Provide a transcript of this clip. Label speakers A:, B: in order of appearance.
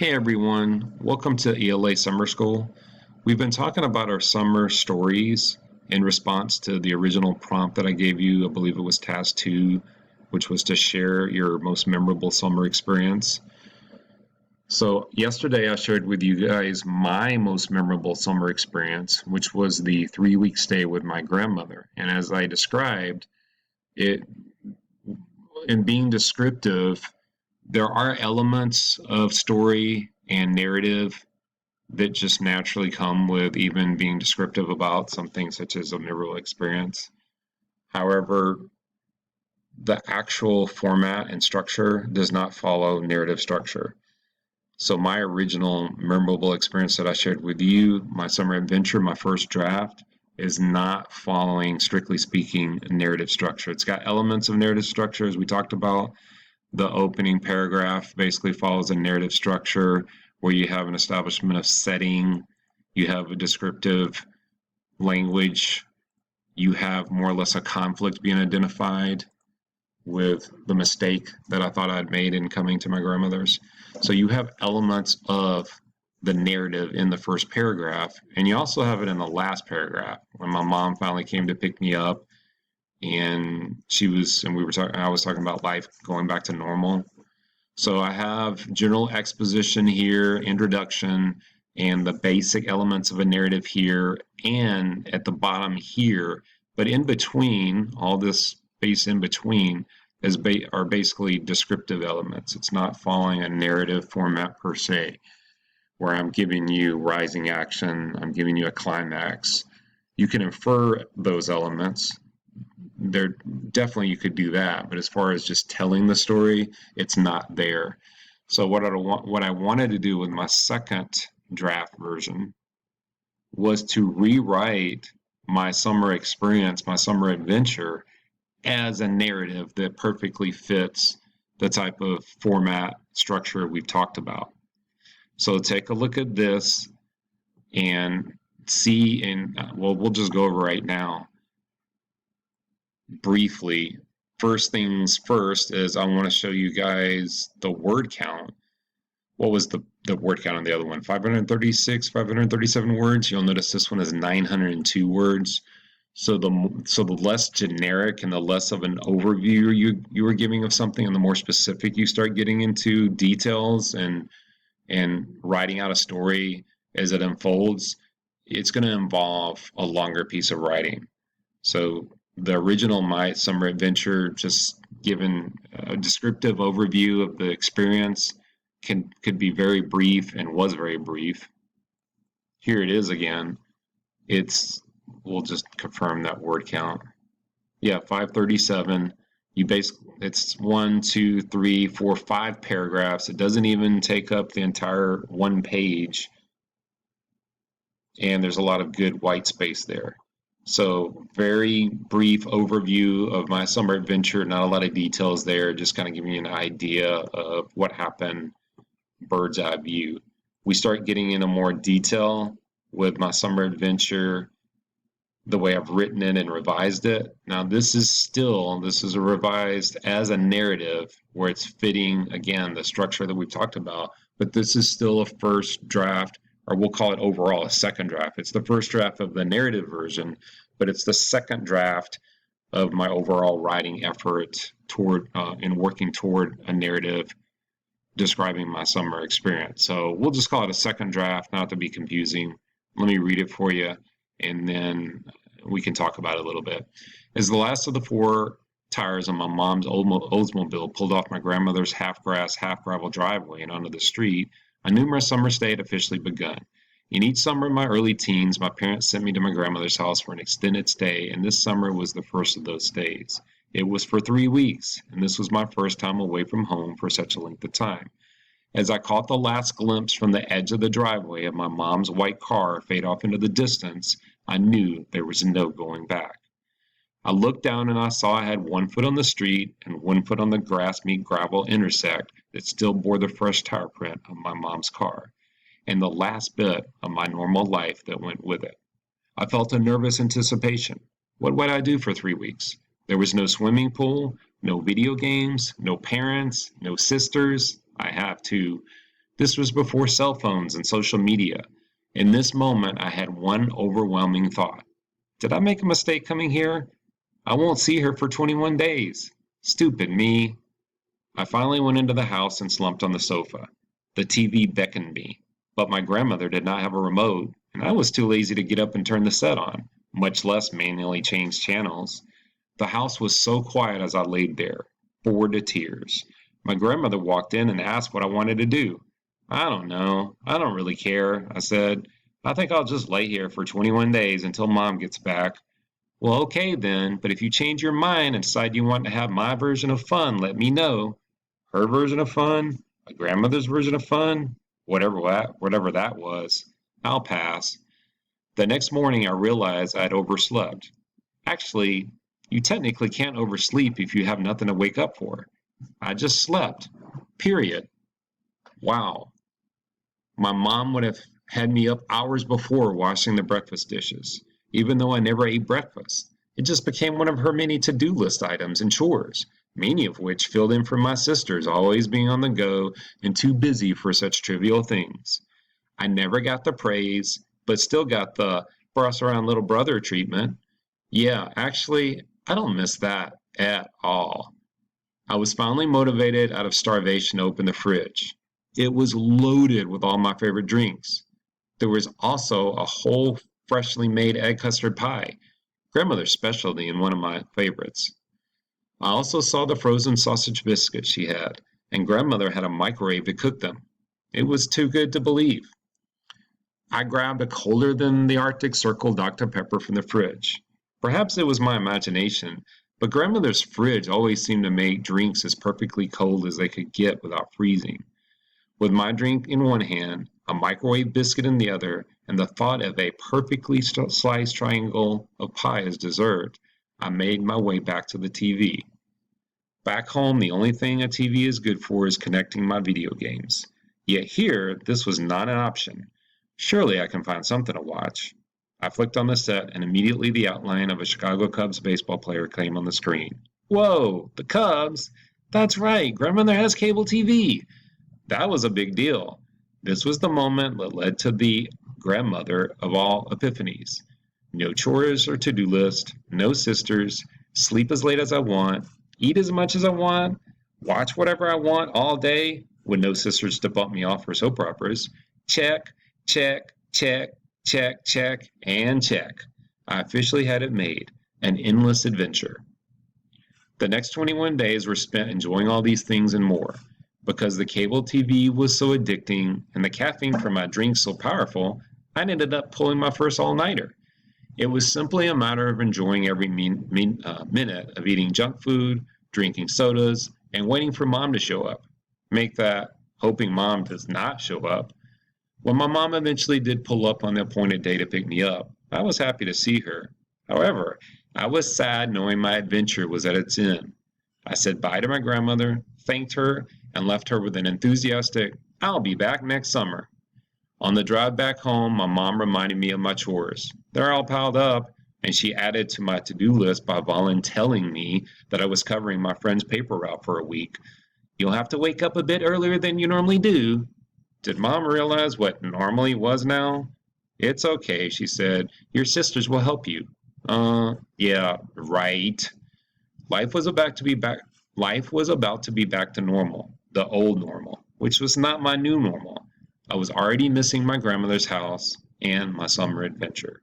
A: Hey everyone, welcome to ELA Summer School. We've been talking about our summer stories in response to the original prompt that I gave you. I believe it was task 2, which was to share your most memorable summer experience. So yesterday I shared with you guys my most memorable summer experience, which was the 3-week stay with my grandmother. And as I described, it in being descriptive, there are elements of story and narrative that just naturally come with even being descriptive about something such as a memorable experience. However, the actual format and structure does not follow narrative structure. So my original memorable experience that I shared with you, my summer adventure, my first draft, is not following, strictly speaking, narrative structure. It's got elements of narrative structure, as we talked about. The opening paragraph basically follows a narrative structure where you have an establishment of setting, you have a descriptive language, you have more or less a conflict being identified with the mistake that I thought I'd made in coming to my grandmother's. So you have elements of the narrative in the first paragraph, and you also have it in the last paragraph when my mom finally came to pick me up, and I was talking about life going back to normal. So I have general exposition here, introduction, and the basic elements of a narrative here, and at the bottom here. But in between, all this space in between are basically descriptive elements. It's not following a narrative format per se, where I'm giving you rising action, I'm giving you a climax. You can infer those elements. There definitely you could do that, but as far as just telling the story, it's not there. So what I wanted to do with my second draft version was to rewrite my summer experience, my summer adventure, as a narrative that perfectly fits the type of format structure we've talked about. So take a look at this and see, and we'll just go over right now briefly. First things first is I want to show you guys the word count. What was the word count on the other one? 536, 537 words. You'll notice this one is 902 words. So the less generic and the less of an overview you were giving of something, and the more specific you start getting into details and writing out a story as it unfolds, it's going to involve a longer piece of writing. So the original My Summer Adventure, just given a descriptive overview of the experience, could be very brief and was very brief. Here it is again. We'll just confirm that word count. Yeah, 537. It's 1, 2, 3, 4, 5 paragraphs. It doesn't even take up the entire one page. And there's a lot of good white space there. So very brief overview of my summer adventure, not a lot of details there, just kind of giving you an idea of what happened, bird's eye view. We start getting into more detail with my summer adventure, the way I've written it and revised it. Now this is a revised as a narrative where it's fitting, again, the structure that we've talked about, but this is still a first draft, or we'll call it overall a second draft. It's the first draft of the narrative version, but it's the second draft of my overall writing effort in working toward a narrative describing my summer experience. So we'll just call it a second draft, not to be confusing. Let me read it for you, and then we can talk about it a little bit. As the last of the 4 tires on my mom's Oldsmobile pulled off my grandmother's half-grass, half-gravel driveway and onto the street, I knew my summer stay had officially begun. In each summer in my early teens, my parents sent me to my grandmother's house for an extended stay, and this summer was the first of those stays. It was for 3 weeks, and this was my first time away from home for such a length of time. As I caught the last glimpse from the edge of the driveway of my mom's white car fade off into the distance, I knew there was no going back. I looked down and I saw I had 1 foot on the street and 1 foot on the grass-meet-gravel intersect that still bore the fresh tire print of my mom's car, and the last bit of my normal life that went with it. I felt a nervous anticipation. What would I do for 3 weeks? There was no swimming pool, no video games, no parents, no sisters. I have 2. This was before cell phones and social media. In this moment, I had one overwhelming thought. Did I make a mistake coming here? I won't see her for 21 days. Stupid me. I finally went into the house and slumped on the sofa. The TV beckoned me, but my grandmother did not have a remote, and I was too lazy to get up and turn the set on, much less manually change channels. The house was so quiet as I laid there, bored to tears. My grandmother walked in and asked what I wanted to do. I don't know. I don't really care, I said. I think I'll just lay here for 21 days until Mom gets back. Well, okay then, but if you change your mind and decide you want to have my version of fun, let me know. Her version of fun? My grandmother's version of fun? Whatever that was. I'll pass. The next morning I realized I'd overslept. Actually, you technically can't oversleep if you have nothing to wake up for. I just slept. Period. Wow. My mom would have had me up hours before washing the breakfast dishes, even though I never ate breakfast. It just became one of her many to-do list items and chores, many of which filled in from my sisters always being on the go and too busy for such trivial things. I never got the praise, but still got the boss around little brother treatment. Yeah, actually, I don't miss that at all. I was finally motivated out of starvation to open the fridge. It was loaded with all my favorite drinks. There was also a whole freshly made egg custard pie, grandmother's specialty and one of my favorites. I also saw the frozen sausage biscuits she had, and grandmother had a microwave to cook them. It was too good to believe. I grabbed a colder than the Arctic Circle Dr. Pepper from the fridge. Perhaps it was my imagination, but grandmother's fridge always seemed to make drinks as perfectly cold as they could get without freezing. With my drink in one hand, a microwave biscuit in the other, and the thought of a perfectly sliced triangle of pie as dessert, I made my way back to the TV. Back home, the only thing a TV is good for is connecting my video games. Yet here, this was not an option. Surely I can find something to watch. I flicked on the set, and immediately the outline of a Chicago Cubs baseball player came on the screen. Whoa, the Cubs? That's right, grandmother has cable TV. That was a big deal. This was the moment that led to the grandmother of all epiphanies. No chores or to-do list, no sisters, sleep as late as I want, eat as much as I want, watch whatever I want all day, with no sisters to bump me off for soap operas. Check, check, check, check, check, and check. I officially had it made, an endless adventure. The next 21 days were spent enjoying all these things and more. Because the cable TV was so addicting and the caffeine from my drinks so powerful, I ended up pulling my first all-nighter. It was simply a matter of enjoying every minute of eating junk food, drinking sodas, and waiting for Mom to show up. Make that hoping Mom does not show up. When my mom eventually did pull up on the appointed day to pick me up, I was happy to see her. However, I was sad knowing my adventure was at its end. I said bye to my grandmother, thanked her, and left her with an enthusiastic, "I'll be back next summer." On the drive back home, my mom reminded me of my chores. They're all piled up, and she added to my to-do list by volunteering me that I was covering my friend's paper route for a week. "You'll have to wake up a bit earlier than you normally do." Did Mom realize what normally was now? "It's okay," she said. "Your sisters will help you." Yeah, right. Life was about to be back. Life was about to be back to normal, the old normal, which was not my new normal. I was already missing my grandmother's house and my summer adventure.